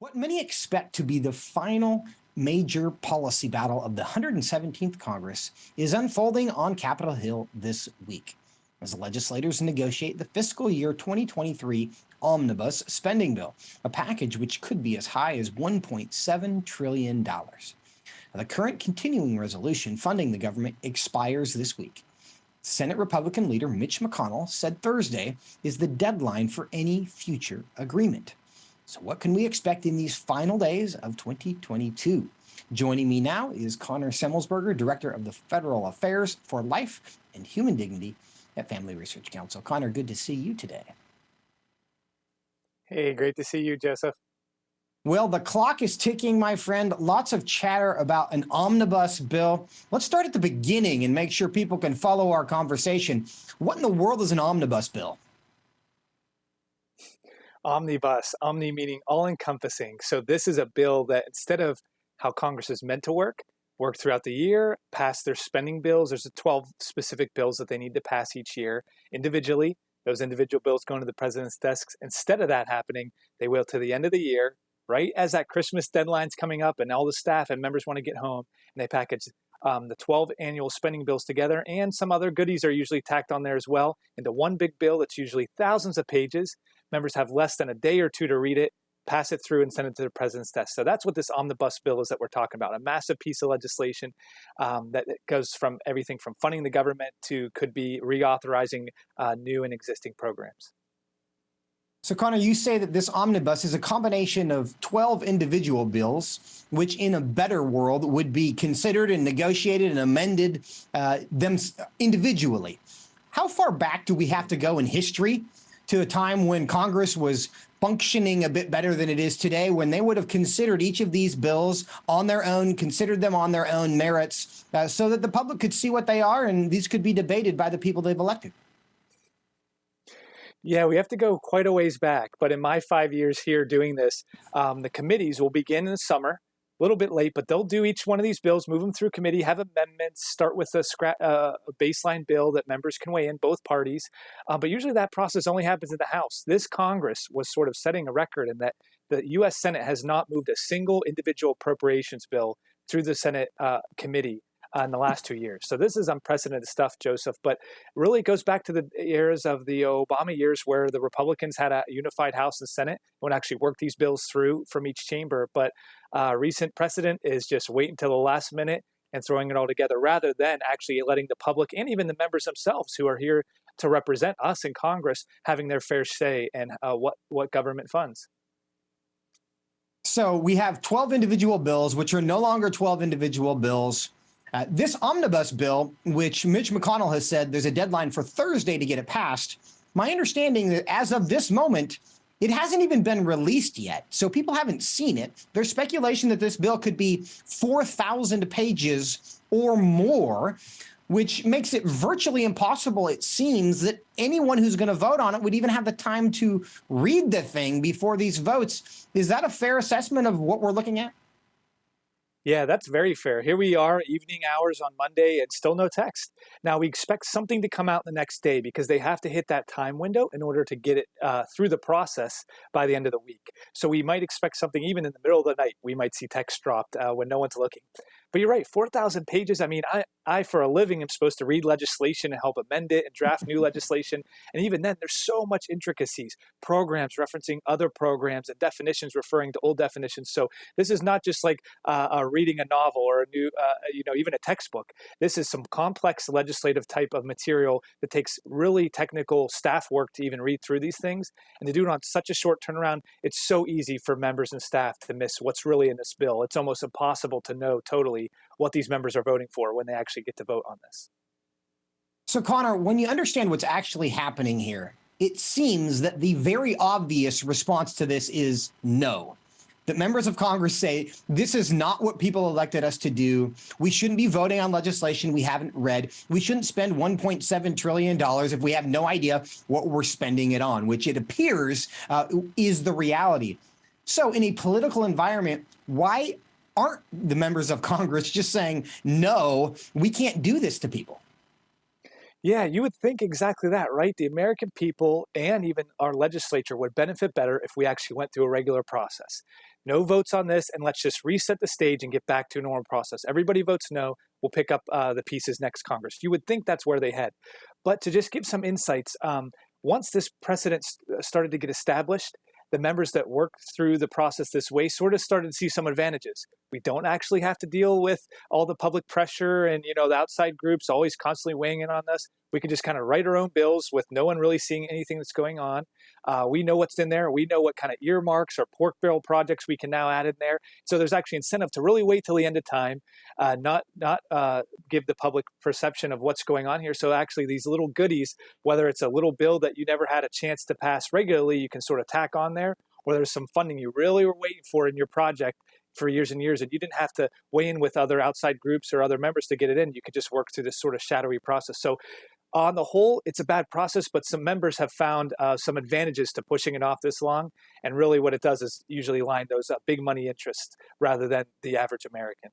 What many expect to be the final major policy battle of the 117th Congress is unfolding on Capitol Hill this week as legislators negotiate the fiscal year 2023 Omnibus spending bill, a package which could be as high as $1.7 trillion. Now, the current continuing resolution funding the government expires this week. Senate Republican leader Mitch McConnell said Thursday is the deadline for any future agreement. So what can we expect in these final days of 2022? Joining me now is Connor Semelsberger, Director of the Federal Affairs for Life and Human Dignity at Family Research Council. Connor, good to see you today. Hey, great to see you, Joseph. Well, the clock is ticking, my friend. Lots of chatter about an omnibus bill. Let's start at the beginning and make sure people can follow our conversation. What in the world is an omnibus bill? Omnibus, omni meaning all-encompassing. So this is a bill that instead of how Congress is meant to work throughout the year, pass their spending bills. There's 12 specific bills that they need to pass each year individually. Those individual bills going to the president's desks. Instead of that happening, they wait till the end of the year, right as that Christmas deadline's coming up and all the staff and members want to get home, and they package the 12 annual spending bills together, and some other goodies are usually tacked on there as well into one big bill that's usually thousands of pages. Members have less than a day or two to read it, pass it through, and send it to the president's desk. So that's what this omnibus bill is that we're talking about, a massive piece of legislation that goes from everything from funding the government to could be reauthorizing new and existing programs. So, Connor, you say that this omnibus is a combination of 12 individual bills, which in a better world would be considered and negotiated and amended them individually. How far back do we have to go in history to a time when Congress was functioning a bit better than it is today, when they would have considered each of these bills on their own, considered them on their own merits, so that the public could see what they are and these could be debated by the people they've elected? Yeah, we have to go quite a ways back. But in my 5 years here doing this, the committees will begin in the summer, a little bit late, but they'll do each one of these bills, move them through committee, have amendments, start with a baseline bill that members can weigh in, both parties. But usually that process only happens in the House. This Congress was sort of setting a record in that the U.S. Senate has not moved a single individual appropriations bill through the Senate committee in the last 2 years. So this is unprecedented stuff, Joseph, but really it goes back to the eras of the Obama years where the Republicans had a unified House and Senate and would actually work these bills through from each chamber. But recent precedent is just waiting until the last minute and throwing it all together rather than actually letting the public and even the members themselves who are here to represent us in Congress having their fair say in what government funds. So we have 12 individual bills, which are no longer 12 individual bills. This omnibus bill, which Mitch McConnell has said there's a deadline for Thursday to get it passed, my understanding that as of this moment, it hasn't even been released yet. So people haven't seen it. There's speculation that this bill could be 4,000 pages or more, which makes it virtually impossible, it seems, that anyone who's going to vote on it would even have the time to read the thing before these votes. Is that a fair assessment of what we're looking at? Yeah, that's very fair. Here we are, evening hours on Monday, and still no text. Now, we expect something to come out the next day because they have to hit that time window in order to get it through the process by the end of the week. So we might expect something even in the middle of the night. We might see text dropped when no one's looking. But you're right, 4,000 pages. I mean, I, for a living, am supposed to read legislation and help amend it and draft new legislation. And even then, there's so much intricacies, programs referencing other programs and definitions referring to old definitions. So this is not just like reading a novel or a new, even a textbook. This is some complex legislative type of material that takes really technical staff work to even read through these things. And to do it on such a short turnaround, it's so easy for members and staff to miss what's really in this bill. It's almost impossible to know totally what these members are voting for when they actually get to vote on this. So, Connor, when you understand what's actually happening here, it seems that the very obvious response to this is no. That members of Congress say, this is not what people elected us to do. We shouldn't be voting on legislation we haven't read. We shouldn't spend $1.7 trillion if we have no idea what we're spending it on, which it appears is the reality. So in a political environment, why aren't the members of Congress just saying, no, we can't do this to people? Yeah, you would think exactly that, right? The American people and even our legislature would benefit better if we actually went through a regular process. no votes on this, and let's just reset the stage and get back to a normal process. Everybody votes no. We'll pick up the pieces next Congress. You would think that's where they head. But to just give some insights, once this precedent started to get established, the members that worked through the process this way sort of started to see some advantages. We don't actually have to deal with all the public pressure and, the outside groups always constantly weighing in on this. We can just kind of write our own bills with no one really seeing anything that's going on. We know what's in there. We know what kind of earmarks or pork barrel projects we can now add in there. So there's actually incentive to really wait till the end of time, not give the public perception of what's going on here. So actually these little goodies, whether it's a little bill that you never had a chance to pass regularly, you can sort of tack on there, or there's some funding you really were waiting for in your project for years and years, and you didn't have to weigh in with other outside groups or other members to get it in. You could just work through this sort of shadowy process. So on the whole, it's a bad process, but some members have found some advantages to pushing it off this long. And really what it does is usually line those big money interests rather than the average American.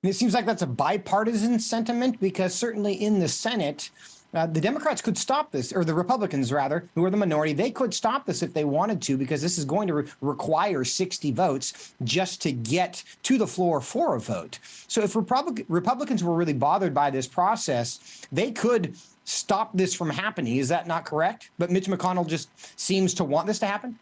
And it seems like that's a bipartisan sentiment, because certainly in the Senate, the Democrats could stop this, or the Republicans, rather, who are the minority. They could stop this if they wanted to, because this is going to require 60 votes just to get to the floor for a vote. So if Republicans were really bothered by this process, they could stop this from happening. Is that not correct? But Mitch McConnell just seems to want this to happen?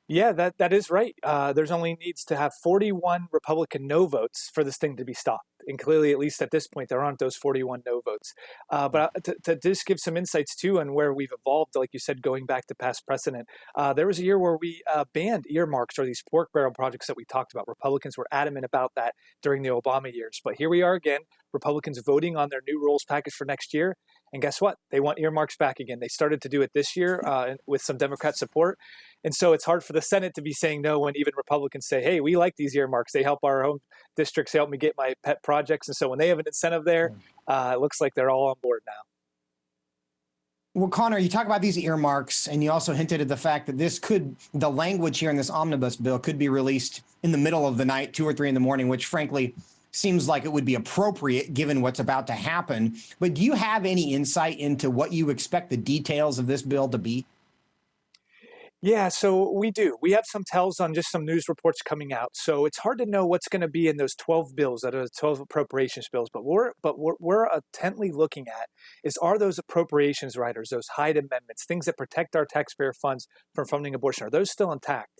Yeah, that is right. There's only needs to have 41 Republican no votes for this thing to be stopped. And clearly, at least at this point, there aren't those 41 no votes. But to just give some insights, too, on where we've evolved, like you said, going back to past precedent, there was a year where we banned earmarks, or these pork barrel projects that we talked about. Republicans were adamant about that during the Obama years. But here we are again, Republicans voting on their new rules package for next year. And guess what? They want earmarks back again. They started to do it this year with some Democrat support. And so it's hard for the Senate to be saying no when even Republicans say, hey, we like these earmarks. They help our home districts, help me get my pet projects. And so when they have an incentive there, it looks like they're all on board now. Well, Connor, you talk about these earmarks, and you also hinted at the fact that the language here in this omnibus bill could be released in the middle of the night, 2 or 3 in the morning, which frankly seems like it would be appropriate given what's about to happen. But do you have any insight into what you expect the details of this bill to be? Yeah, so we do. We have some tells on just some news reports coming out. So it's hard to know what's going to be in those 12 bills, that are 12 appropriations bills. But we're intently looking at are those appropriations riders, those Hyde amendments, things that protect our taxpayer funds from funding abortion, are those still intact?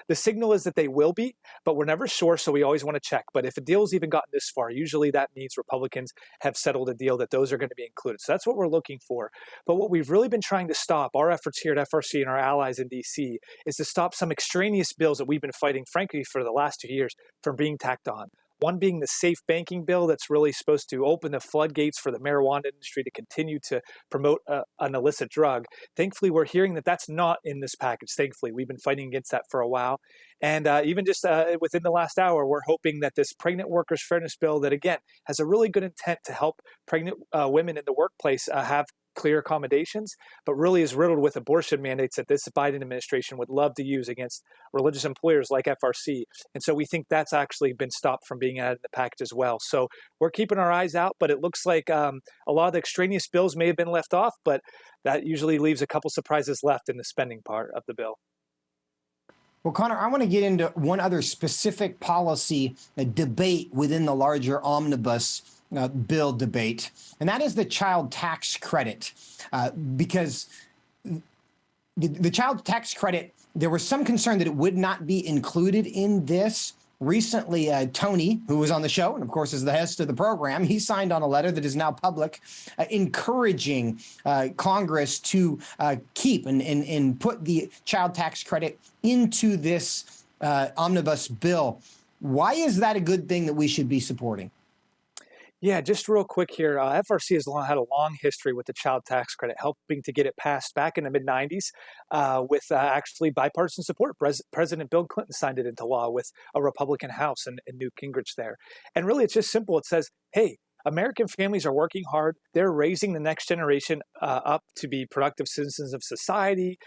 The signal is that they will be, but we're never sure, so we always want to check. But if a deal's even gotten this far, usually that means Republicans have settled a deal that those are going to be included. So that's what we're looking for. But what we've really been trying to stop, our efforts here at FRC and our allies in D.C., is to stop some extraneous bills that we've been fighting, frankly, for the last 2 years from being tacked on. One being the safe banking bill that's really supposed to open the floodgates for the marijuana industry to continue to promote an illicit drug. Thankfully, we're hearing that that's not in this package. Thankfully, we've been fighting against that for a while. And even just within the last hour, we're hoping that this pregnant workers fairness bill that, again, has a really good intent to help pregnant women in the workplace have clear accommodations, but really is riddled with abortion mandates that this Biden administration would love to use against religious employers like FRC. And so we think that's actually been stopped from being added in the package as well. So we're keeping our eyes out, but it looks like a lot of the extraneous bills may have been left off, but that usually leaves a couple surprises left in the spending part of the bill. Well, Connor, I want to get into one other specific policy debate within the larger omnibus bill debate, and that is the child tax credit, because the child tax credit, there was some concern that it would not be included in this. Recently, Tony, who was on the show and, of course, is the host of the program, he signed on a letter that is now public encouraging Congress to keep and put the child tax credit into this omnibus bill. Why is that a good thing that we should be supporting? Yeah, just real quick here. FRC has had a long history with the child tax credit, helping to get it passed back in the mid-'90s with actually bipartisan support. President Bill Clinton signed it into law with a Republican House and Newt Gingrich there. And really, it's just simple. It says, hey, American families are working hard. They're raising the next generation up to be productive citizens of society,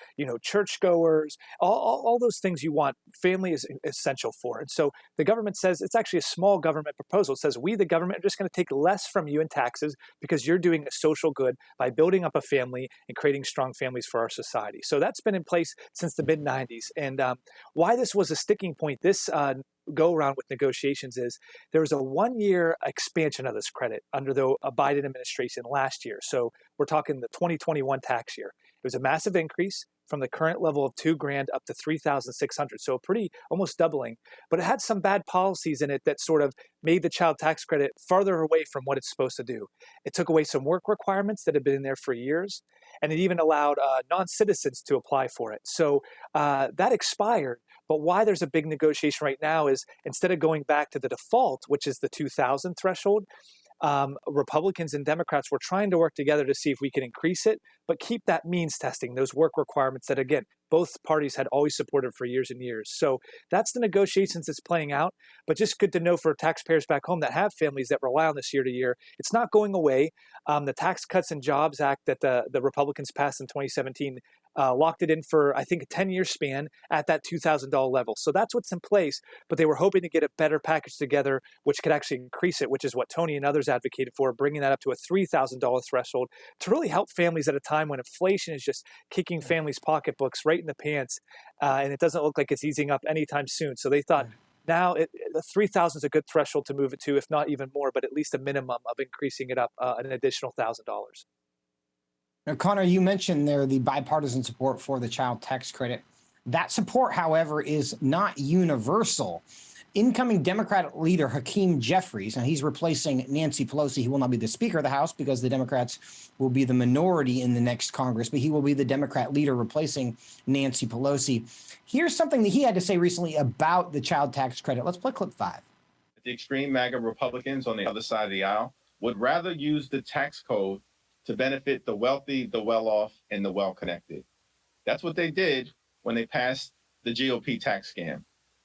churchgoers, all those things you want. Family is essential for. And so the government says it's actually a small government proposal. It says we, the government, are just going to take less from you in taxes because you're doing a social good by building up a family and creating strong families for our society. So that's been in place since the mid-90s. And why this was a sticking point this go around with negotiations is there was a 1-year expansion of this credit under the Biden administration last year. So we're talking the 2021 tax year. It was a massive increase from the current level of $2,000 up to $3,600. So pretty almost doubling, but it had some bad policies in it that sort of made the child tax credit farther away from what it's supposed to do. It took away some work requirements that had been in there for years, and it even allowed non-citizens to apply for it. So that expired. But why there's a big negotiation right now is instead of going back to the default, which is the 2,000 threshold, Republicans and Democrats were trying to work together to see if we can increase it, but keep that means testing, those work requirements that, again, both parties had always supported for years and years. So that's the negotiations that's playing out. But just good to know for taxpayers back home that have families that rely on this year to year, it's not going away. The Tax Cuts and Jobs Act that the Republicans passed in 2017 locked it in for, I think, a 10-year span at that $2,000 level. So that's what's in place, but they were hoping to get a better package together, which could actually increase it, which is what Tony and others advocated for, bringing that up to a $3,000 threshold to really help families at a time when inflation is just kicking families' pocketbooks right in the pants, and it doesn't look like it's easing up anytime soon. So they thought now the 3,000 is a good threshold to move it to, if not even more, but at least a minimum of increasing it up an additional $1,000. Now, Connor, you mentioned there the bipartisan support for the child tax credit. That support, however, is not universal. Incoming Democratic leader Hakeem Jeffries, and he's replacing Nancy Pelosi. He will not be the Speaker of the House because the Democrats will be the minority in the next Congress, but he will be the Democrat leader replacing Nancy Pelosi. Here's something that he had to say recently about the child tax credit. Let's play clip 5. The extreme MAGA Republicans on the other side of the aisle would rather use the tax code to benefit the wealthy, the well-off, and the well-connected. That's what they did when they passed the GOP tax scam,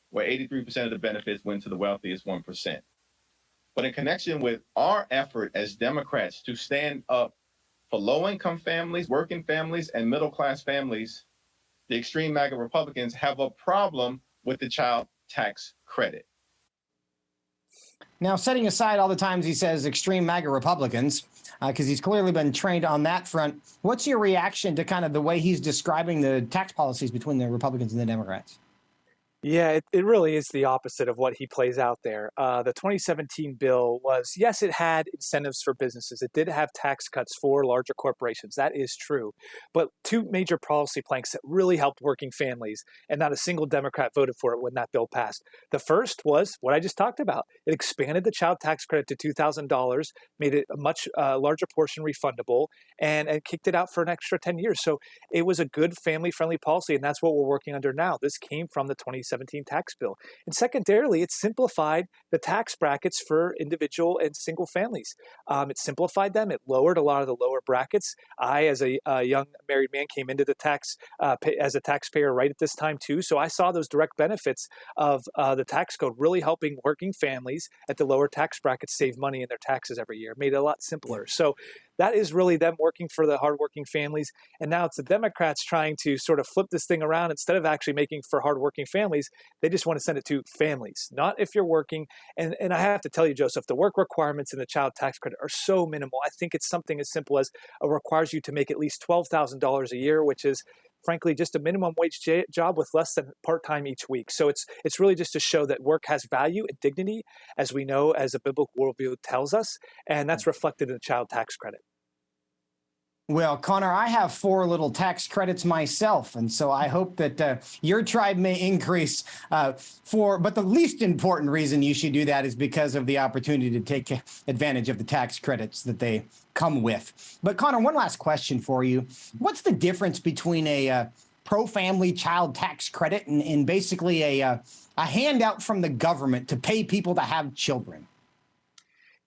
where 83% of the benefits went to the wealthiest 1%. But in connection with our effort as Democrats to stand up for low-income families, working families, and middle-class families, the extreme MAGA Republicans have a problem with the child tax credit. Now, setting aside all the times he says extreme MAGA Republicans, because he's clearly been trained on that front, what's your reaction to kind of the way he's describing the tax policies between the Republicans and the Democrats? Yeah, it really is the opposite of what he plays out there. The 2017 bill was, yes, it had incentives for businesses. It did have tax cuts for larger corporations. That is true. But two major policy planks that really helped working families, and not a single Democrat voted for it when that bill passed. The first was what I just talked about. It expanded the child tax credit to $2,000, made it a much larger portion refundable, and kicked it out for an extra 10 years. So it was a good family-friendly policy, and that's what we're working under now. This came from the 2017 tax bill. And secondarily, it simplified the tax brackets for individual and single families. It simplified them. It lowered a lot of the lower brackets. I, as a young married man, came into the tax as a taxpayer right at this time too. So I saw those direct benefits of the tax code really helping working families at the lower tax brackets save money in their taxes every year. It made it a lot simpler. So that is really them working for the hardworking families. And now it's the Democrats trying to sort of flip this thing around. Instead of actually making for hardworking families, they just want to send it to families, not if you're working. And I have to tell you, Joseph, the work requirements in the child tax credit are so minimal. I think it's something as simple as it requires you to make at least $12,000 a year, which is frankly just a minimum wage job with less than part-time each week. So it's really just to show that work has value and dignity, as we know, as a biblical worldview tells us, and that's reflected in the child tax credit. Well, Connor, I have 4 little tax credits myself, and so I hope that your tribe may increase but the least important reason you should do that is because of the opportunity to take advantage of the tax credits that they come with. But Connor, one last question for you. What's the difference between a pro-family child tax credit and basically a handout from the government to pay people to have children?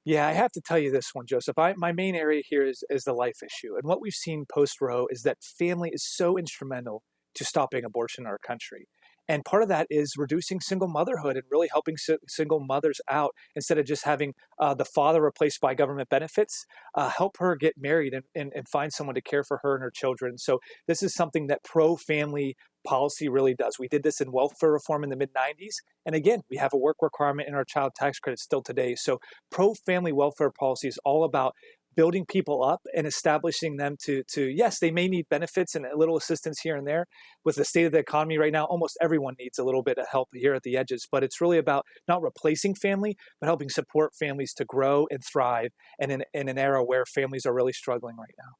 Yeah, I have to tell you this one, Joseph. My main area here is the life issue. And what we've seen post-Roe is that family is so instrumental to stopping abortion in our country. And part of that is reducing single motherhood and really helping single mothers out instead of just having the father replaced by government benefits. Help her get married and find someone to care for her and her children. So this is something that pro-family policy really does. We did this in welfare reform in the mid-90s. And again, we have a work requirement in our child tax credit still today. So pro-family welfare policy is all about building people up and establishing them to yes, they may need benefits and a little assistance here and there. With the state of the economy right now, almost everyone needs a little bit of help here at the edges, but it's really about not replacing family, but helping support families to grow and thrive in an era where families are really struggling right now.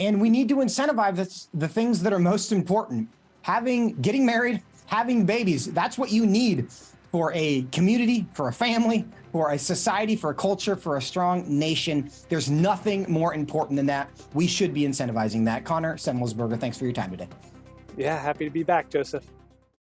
And we need to incentivize the things that are most important. Getting married, having babies, that's what you need for a community, for a family, for a society, for a culture, for a strong nation. There's nothing more important than that. We should be incentivizing that. Connor Semelsberger, thanks for your time today. Yeah, happy to be back, Joseph.